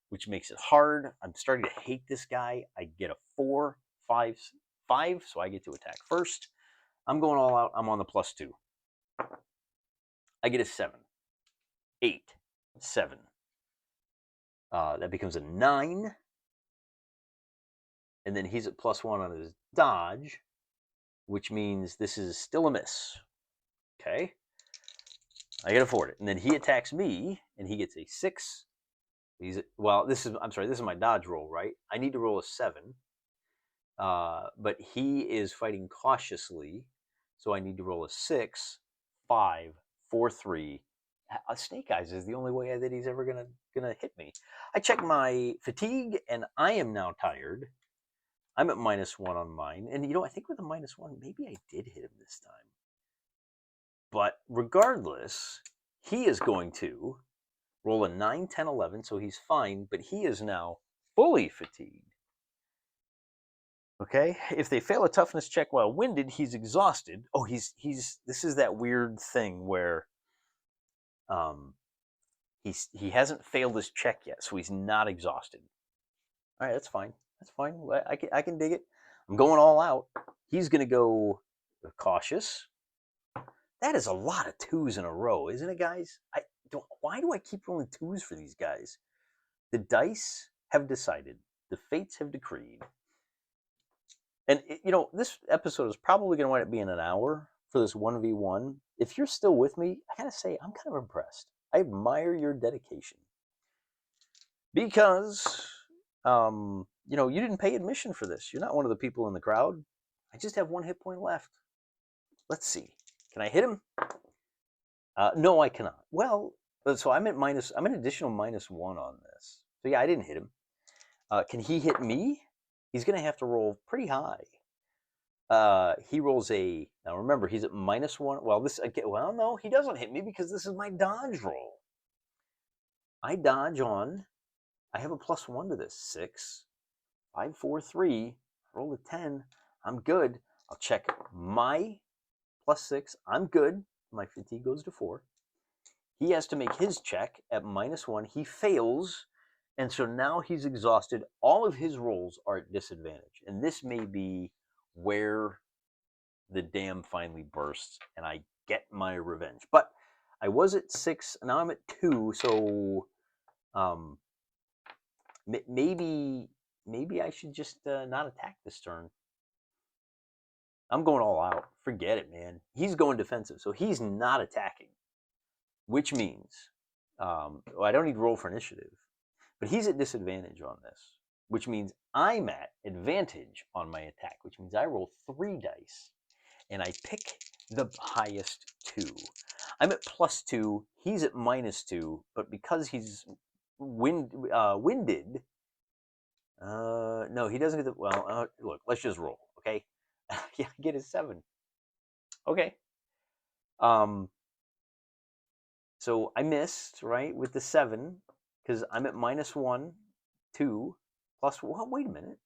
which makes it hard. I'm starting to hate this guy. I get a 4, 5, 5, so I get to attack first. I'm going all out. I'm on the +2. I get a 7, 8, 7. That becomes a 9. And then he's at +1 on his dodge, which means this is still a miss. Okay. I can afford it. And then he attacks me, and he gets a 6. This is my dodge roll, right? I need to roll a 7. But he is fighting cautiously, so I need to roll a 6, 5, 4, 3. Snake Eyes is the only way that he's ever gonna hit me. I check my fatigue, and I am now tired. I'm at -1 on mine, and I think with a -1, maybe I did hit him this time. But regardless, he is going to roll a 9, 10, 11, so he's fine, but he is now fully fatigued. Okay, if they fail a toughness check while winded, he's exhausted. Oh, this is that weird thing where he hasn't failed his check yet, so he's not exhausted. All right, that's fine. That's fine. I can dig it. I'm going all out. He's going to go cautious. That is a lot of 2s in a row, isn't it, guys? Why do I keep rolling 2s for these guys? The dice have decided. The fates have decreed. And, this episode is probably going to wind up being an hour for this 1v1. If you're still with me, I got to say, I'm kind of impressed. I admire your dedication. Because, you didn't pay admission for this. You're not one of the people in the crowd. I just have 1 hit point left. Let's see. Can I hit him? No, I cannot. Well, so I'm an additional -1 on this. So yeah, I didn't hit him. Can he hit me? He's going to have to roll pretty high. He rolls now remember, he's at -1. Well, no, he doesn't hit me because this is my dodge roll. I dodge on I have a +1 to this. 6, 5, 4, 3. Roll a 10. I'm good. I'll check my +6. I'm good. My fatigue goes to 4. He has to make his check at -1. He fails. And so now he's exhausted. All of his rolls are at disadvantage. And this may be where the dam finally bursts and I get my revenge. But I was at 6, now I'm at 2, so um, maybe I should just not attack this turn. I'm going all out. Forget it, man. He's going defensive, so he's not attacking, which means well, I don't need to roll for initiative, but he's at disadvantage on this, which means I'm at advantage on my attack, which means I roll 3 dice and I pick the highest 2. I'm at +2. He's at -2, but because he's winded, no, he doesn't get the. Well, look, let's just roll, okay? Yeah, I get a 7. Okay. So I missed, right, with the 7 because I'm at -1, 2 plus. Well, wait a minute.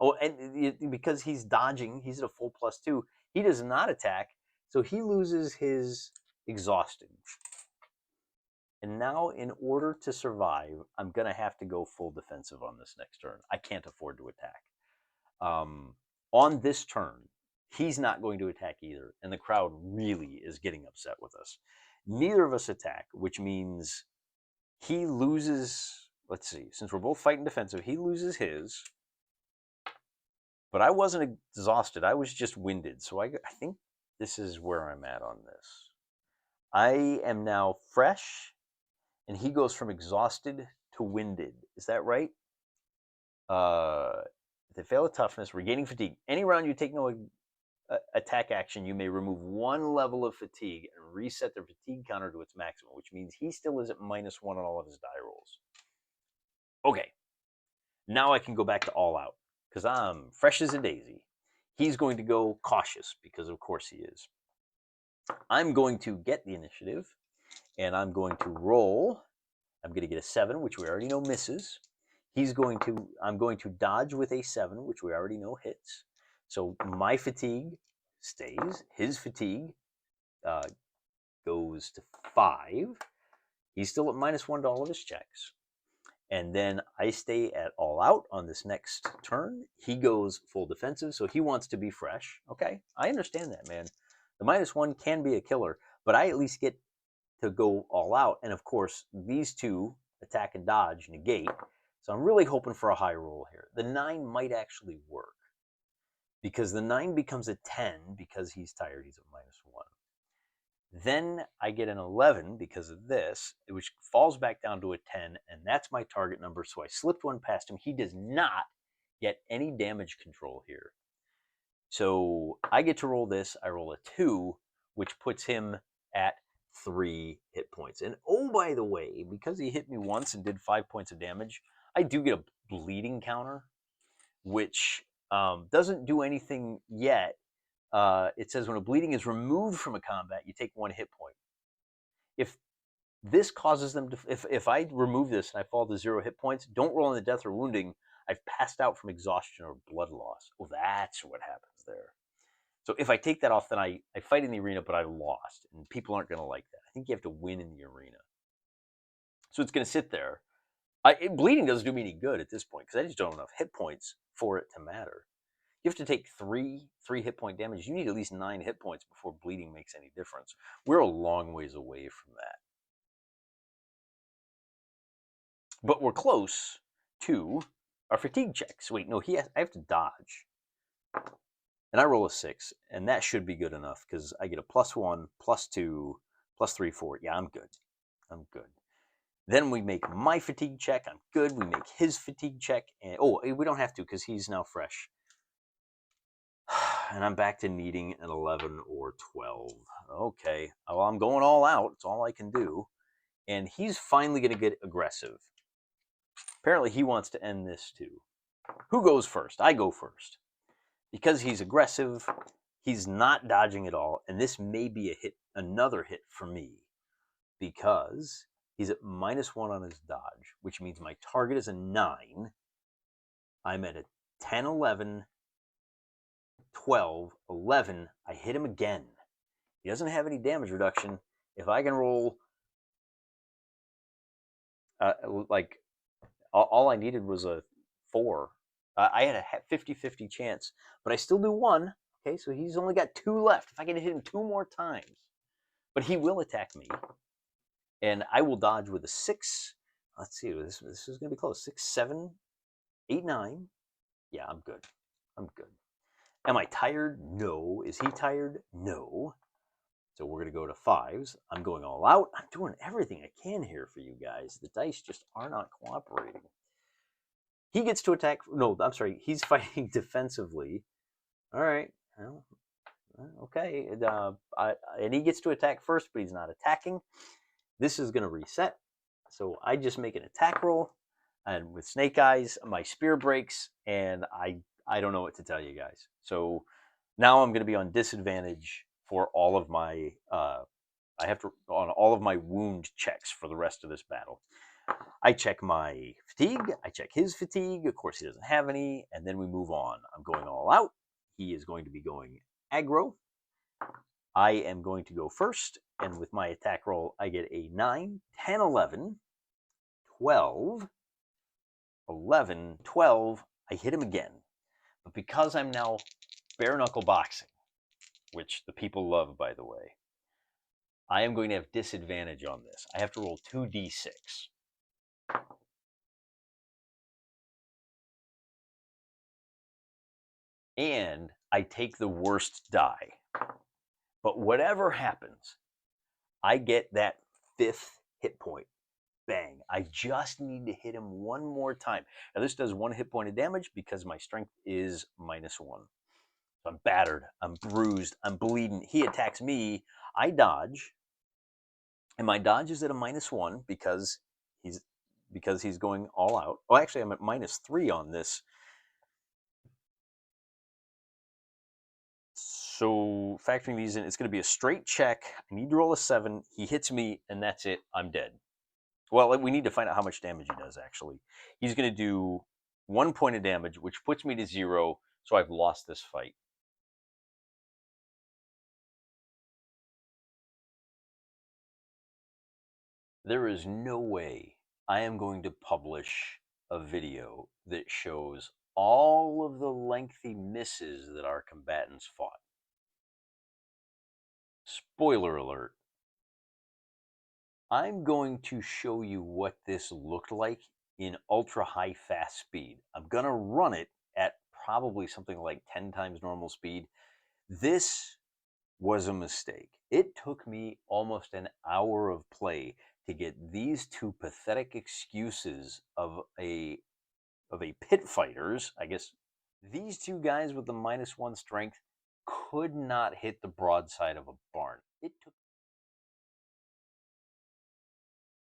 Oh, and because he's dodging, he's at a full +2. He does not attack, so he loses his exhausted. And now, in order to survive, I'm going to have to go full defensive on this next turn. I can't afford to attack. On this turn, he's not going to attack either, and the crowd really is getting upset with us. Neither of us attack, which means he loses. Let's see, since we're both fighting defensive, he loses his. But I wasn't exhausted. I was just winded. So I think this is where I'm at on this. I am now fresh, and he goes from exhausted to winded. Is that right? If they fail a toughness, regaining fatigue. Any round you take no attack action, you may remove 1 level of fatigue and reset the fatigue counter to its maximum, which means he still is at -1 on all of his die rolls. Okay. Now I can go back to all out because I'm fresh as a daisy. He's going to go cautious because, of course, he is. I'm going to get the initiative, and I'm going to roll. I'm going to get a 7, which we already know misses. I'm going to dodge with a 7, which we already know hits. So my fatigue stays. His fatigue goes to 5. He's still at -1 to all of his checks. And then I stay at all out on this next turn. He goes full defensive, so he wants to be fresh. Okay, I understand that, man. The -1 can be a killer, but I at least get to go all out. And of course, these two, attack and dodge, negate. So I'm really hoping for a high roll here. The 9 might actually work because the 9 becomes a 10 because he's tired. He's at -1. Then I get an 11 because of this, which falls back down to a 10, and that's my target number. So I slipped 1 past him. He does not get any damage control here. So I get to roll this. I roll a 2, which puts him at 3 hit points. And oh, by the way, because he hit me once and did 5 points of damage, I do get a bleeding counter, which doesn't do anything yet. It says when a bleeding is removed from a combat, you take 1 hit point. If this causes them to, if I remove this and I fall to 0 hit points, don't roll on the death or wounding. I've passed out from exhaustion or blood loss. Oh, that's what happens there. So if I take that off, then I fight in the arena, but I lost, and people aren't going to like that. I think you have to win in the arena. So it's going to sit there. Bleeding doesn't do me any good at this point because I just don't have enough hit points for it to matter. You have to take 3 hit point damage. You need at least 9 hit points before bleeding makes any difference. We're a long ways away from that. But we're close to our fatigue checks. Wait, no, I have to dodge. And I roll a 6, and that should be good enough because I get a +1, +2, +3, 4. Yeah, I'm good. I'm good. Then we make my fatigue check. I'm good. We make his fatigue check. And we don't have to because he's now fresh. And I'm back to needing an 11 or 12. Okay. Well, I'm going all out. It's all I can do. And he's finally going to get aggressive. Apparently, he wants to end this too. Who goes first? I go first. Because he's aggressive, he's not dodging at all. And this may be another hit for me. Because He's at -1 on his dodge, which means my target is a 9. I'm at a 10, 11, 12, 11. I hit him again. He doesn't have any damage reduction. If I can roll, like, all I needed was a 4. I had a 50-50 chance, but I still do 1. Okay, so he's only got 2 left. If I can hit him 2 more times. But he will attack me. And I will dodge with a 6. Let's see, this is going to be close. 6, 7, 8, 9. Yeah, I'm good. I'm good. Am I tired? No. Is he tired? No. So we're going to go to 5s. I'm going all out. I'm doing everything I can here for you guys. The dice just are not cooperating. He gets to attack. No, I'm sorry. He's fighting defensively. All right. Well, okay. And he gets to attack first, but he's not attacking. This is going to reset. So I just make an attack roll. And with Snake Eyes, my spear breaks, and I don't know what to tell you guys. So now I'm going to be on disadvantage for all of my I have to on all of my wound checks for the rest of this battle. I check my fatigue. I check his fatigue. Of course, he doesn't have any, and then we move on. I'm going all out. He is going to be going aggro. I am going to go first, and with my attack roll, I get a 9, 10, 11, 12, 11, 12. I hit him again. But because I'm now bare knuckle boxing, which the people love, by the way, I am going to have disadvantage on this. I have to roll 2d6. And I take the worst die. But whatever happens, I get that 5th hit point. Bang. I just need to hit him 1 more time. Now, this does 1 hit point of damage because my strength is -1. So I'm battered. I'm bruised. I'm bleeding. He attacks me. I dodge. And my dodge is at a -1 because he's going all out. Oh, actually, I'm at -3 on this. So factoring these in, it's going to be a straight check. I need to roll a 7. He hits me, and that's it. I'm dead. Well, we need to find out how much damage he does, actually. He's going to do 1 point of damage, which puts me to 0, so I've lost this fight. There is no way I am going to publish a video that shows all of the lengthy misses that our combatants fought. Spoiler alert. I'm going to show you what this looked like in ultra high fast speed. I'm going to run it at probably something like 10 times normal speed. This was a mistake. It took me almost an hour of play to get these 2 pathetic excuses of a pit fighters. I guess these 2 guys with the -1 strength could not hit the broadside of a barn. It took